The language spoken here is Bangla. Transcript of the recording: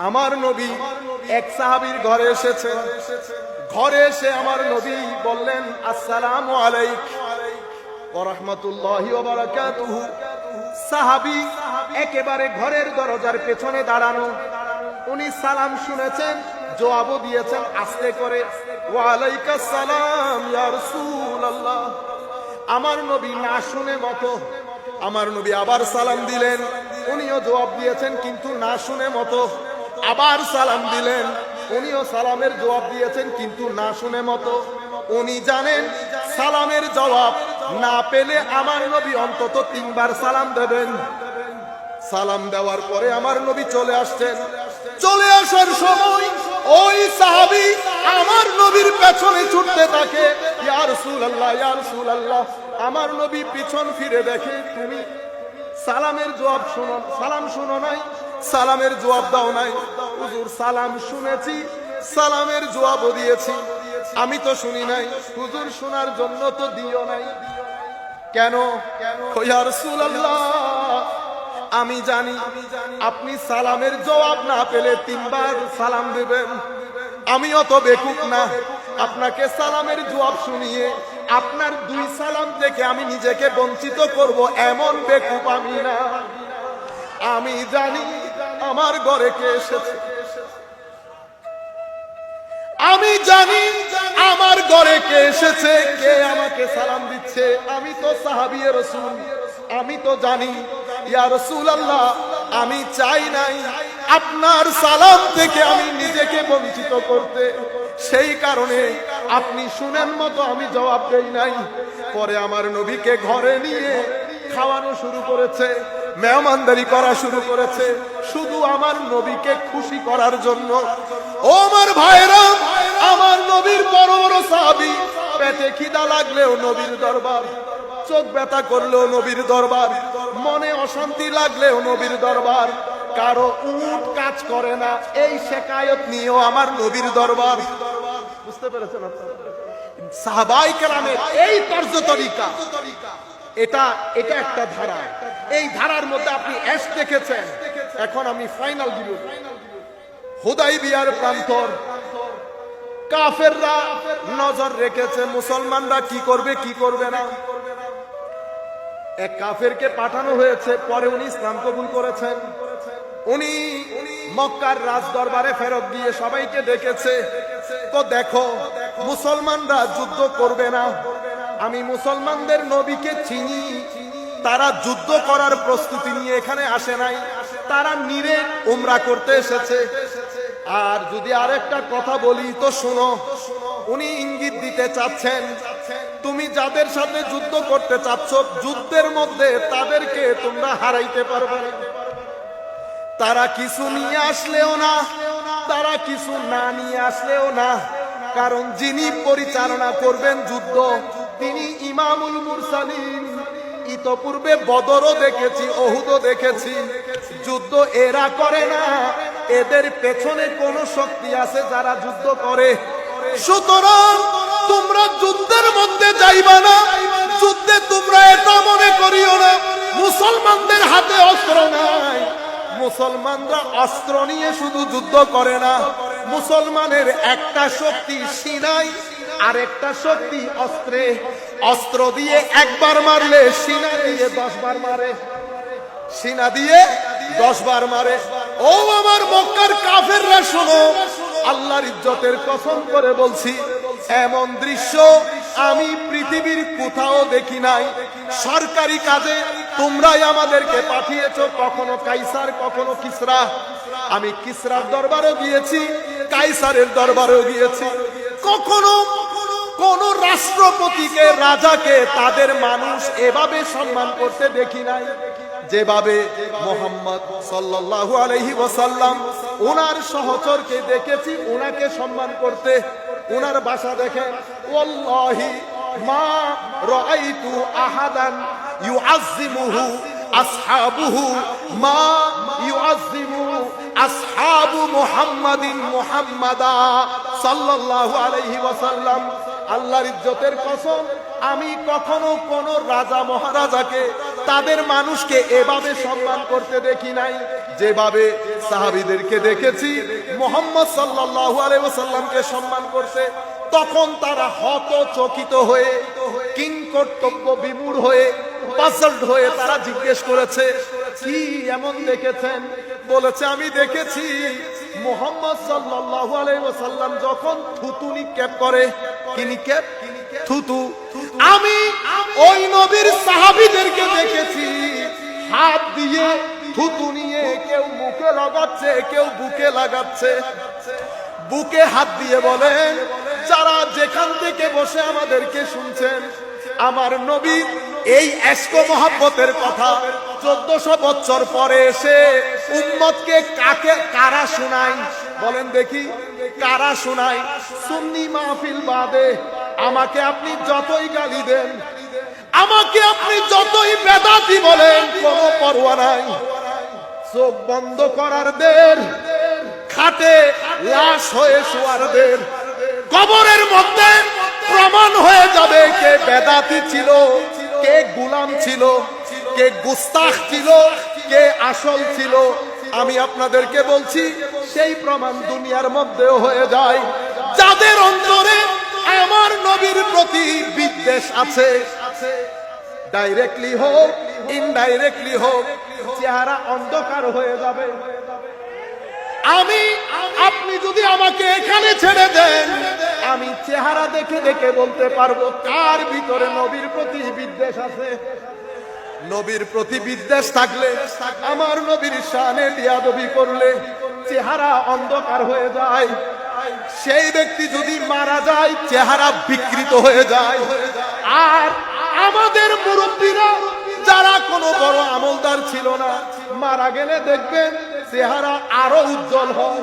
আমার নবী এক সাহাবীর ঘরে এসেছেন। ঘরে এসে আমার নবী বললেন, আসসালামু আলাইকুম ওয়া রাহমাতুল্লাহি ওয়া বারাকাতুহু। সাহাবী একেবারে ঘরের দরজার পেছনে দাঁড়ানো। উনি সালাম শুনেছেন, জবাবও দিয়েছেন আস্তে করে, ওয়া আলাইকাস সালাম ইয়া রাসূলুল্লাহ। আমার নবী না শুনে মতো আমার নবী আবার সালাম দিলেন, উনিও জবাব দিয়েছেন কিন্তু না শুনে মতো। আবার সালাম দিলেন, উনিও সালামের জবাব দিয়েছেন কিন্তু না শুনে মতো। উনি জানেন সালামের জবাব না পেলে আমার নবী অন্তত 3 বার সালাম দেবেন। সালাম দেওয়ার পরে আমার নবী চলে আসছেন। চলে আসার সময় ওই সাহাবী আমার নবীর পেছনে ছুটতে থাকে, ইয়া রাসূলুল্লাহ ইয়া রাসূলুল্লাহ। আমার নবী পিছন ফিরে দেখে তুমি সালামের জবাব শুনো, সালাম শুনো নাই, সালামের জবাব দাও নাই। হুজুর সালাম শুনেছি, সালামের জবাবও দিয়েছি, আমি তো শুনি নাই। হুজুর শোনার জন্য তো দিও নাই কেন? ইয়া রাসূলুল্লাহ, আমি জানি আপনি সালামের জবাব না পেলে 3 বার সালাম দেবেন। আমি অত বেকুব না, আপনাকে সালামের জবাব শুনিয়ে আপনার 2 সালাম থেকে আমি নিজেকে বঞ্চিত করব এমন বেকুব আমি না। আমি জানি আমার ঘরে কে এসেছে, আমি জানি আমার ঘরে কে এসেছে, কে আমাকে সালাম দিচ্ছে। আমি তো সাহাবী রাসূল, আমি তো জানি। ইয়া রাসূলুল্লাহ, আমি চাই নাই আপনার সালাম থেকে আমি নিজেকে বঞ্চিত করতে, সেই কারণে আপনি শুনেন মতো আমি জবাব দেই নাই। পরে আমার নবীকে ঘরে নিয়ে খাওয়ানো শুরু করেছে, মেহমানদারি করা শুরু করেছে, শুধু আমার নবীকে খুশি করার জন্য। ও আমার ভাইরা, আমার নবীর বড় বড় সাহাবী, পেটে খিদা লাগলেও নবীর দরবার, চোখ ব্যথা করলেও নবীর দরবার, মনে অশান্তি লাগলেও নবীর দরবার, কারো উট কাজ করে না এই শিকায়ত নিয়েও আমার নবীর দরবার। বুঝতে পেরেছেন আপনারা? সাহাবায়ে কেরামের এই তর্জ তরিকা, এটা একটা ধারা। এই ধারার মধ্যে আপনি এস দেখেছেন। এখন আমি ফাইনাল দিব। হুদাইবিয়ার প্রান্তর, কাফেররা নজর রেখেছে মুসলমানরা কি করবে কি করবে না। এক কাফেরকে পাঠানো হয়েছে, পরে উনি ইসলাম কবুল করেছেন। উনি মক্কার রাজ দরবারে ফেরত গিয়ে সবাইকে ডেকেছে, তো দেখো মুসলমানরা যুদ্ধ করবে না, আমি মুসলমানদের নবীকে চিনি, তারা যুদ্ধ করার প্রস্তুতি নিয়ে এখানে আসে নাই, তারা নিরেট উমরা করতে এসেছে। আর যদি আরেকটা কথা বলি তো শোনো, উনি ইঙ্গিত দিতে চাচ্ছেন তুমি যাদের সাথে যুদ্ধ করতে চাচ্ছ, যুদ্ধের মধ্যে তাদেরকে তোমরা হারাইতে পারবে না। তারা কিছু নিয়ে আসলেও না, তারা কিছু না নিয়ে আসলেও না, কারণ যিনি পরিচালনা করবেন যুদ্ধ তিনি ইমামুল মুরসালিন। ইতপূর্বে বদরও দেখেছি, ওহুদও দেখেছি, যুদ্ধ এরা করে না, এদের পেছনে কোন শক্তি আছে যারা যুদ্ধ করে। সুতরাং তোমরা যুদ্ধের মধ্যে যাইবা না, যুদ্ধে তোমরা এটা মনে করিও না মুসলমানদের হাতে অস্ত্র নাই। মুসলমানরা অস্ত্র নিয়ে শুধু যুদ্ধ করে না, মুসলমানের একটা শক্তি সিনায়, আর একটা শক্তি অস্ত্রে। অস্ত্র দিয়ে একবার মারলে সিনা দিয়ে 10 বার মারে, সিনা দিয়ে 10 বার মারে। ও আমার মক্কার কাফেররা শোনো, আল্লাহর ইজ্জতের কসম করে বলছি, এমন দৃশ্য আমি পৃথিবীর কোথাও দেখি নাই। সরকারি কাজে তোমরাই আমাদেরকে পাঠিয়েছো, কখনো কাইসার কখনো কিসরা। আমি কিসরার দরবারেও গিয়েছি, কাইসারের দরবারেও গিয়েছি, কখনো কোন রাষ্ট্রপতিকে, রাজাকে তাদের মানুষ এভাবে সম্মান করতে দেখি নাই যেভাবে মুহাম্মদ সাল্লাল্লাহু আলাইহি ওয়াসাল্লাম ওনার সহচরকে দেখেছি ওনাকে সম্মান করতে। ওনার ভাষা দেখেন, ওয়াল্লাহি মা রাআইতু আহাদান ইউআযজিমুহু আসহাবুহু মা ইউআযজিমু আসহাবু মুহাম্মাদিন মুহাম্মাদা সাল্লাল্লাহু আলাইহি ওয়াসাল্লাম। আল্লাহর ইজ্জতের কসম, আমি কখনো কোন রাজা মহারাজাকে তাদের মানুষকে এভাবে সম্মান করতে দেখি নাই যেভাবে সাহাবীদেরকে দেখেছি মুহাম্মদ সাল্লাল্লাহু আলাইহি ওয়াসাল্লামকে সম্মান করতে। তখন তারা হতচকিত হয়ে, কিংকর্তব্য বিমূঢ় হয়ে, পাজলড হয়ে তারা জিজ্ঞেস করেছে, কি এমন দেখেছেন? বলেছে, আমি দেখেছি মুহাম্মদ সাল্লাল্লাহু আলাইহি ওয়াসাল্লাম যখন থুতু নিক্ষেপ করে, কি নিক্ষেপ? থুতু। আমি ওই নবীর সাহাবীদেরকে দেখেছি হাত দিয়ে থুতু নিয়ে কেউ মুখে লাগাচ্ছে, কেউ বুকে লাগাচ্ছে। বুকে হাত দিয়ে বলেন, যারা যেখান থেকে বসে আমাদেরকে শুনছেন, আমার নবীর এই এশক ও মহব্বতের কথা 1400 বছর পরে এসে উম্মতকে কারা শোনায়? বলেন দেখি, কারা শোনায়? সুন্নি মাহফিল বাদে আমাকে আপনি যতই গালি দেন, আমাকে আপনি যতই বেদাতি বলেন, কোনো পরোয়া নাই। চোখ বন্ধ করার দের, খাটে লাশ হয়ে শোয়ার দের, কবরের মধ্যে প্রমাণ হয়ে যাবে কে বেদাতি ছিল, কে গোলাম ছিল, কে গুস্তাখ ছিল, কে আসল ছিল। আমি আপনাদেরকে বলছি, সেই প্রমাণ দুনিয়ার মধ্যেও হয়ে যায়। যাদের অন্তরে আমার নবীর প্রতি বিদ্বেষ আছে, ডাইরেক্টলি হোক ইনডাইরেক্টলি হোক, চেহারা অন্ধকার হয়ে যাবে। আপনি যদি আমাকে এখানে ছেড়ে দেন, আমি চেহারা দেখে দেখে বলতে পারবো কার ভিতরে নবীর প্রতি বিদ্বেষ আছে। নবীর প্রতি বিদ্বেষ থাকলে, আমার নবীর শানে বিয়াদবি করলে চেহারা অন্ধকার হয়ে যায়। সেই ব্যক্তি যদি মারা যায়, চেহারা বিকৃত হয়ে যায়। আর আমাদের মুরব্বীরা যারা কোনো বড় আমলদার ছিল না, মারা গেলে দেখবেন চেহারা আরো উজ্জ্বল হয়।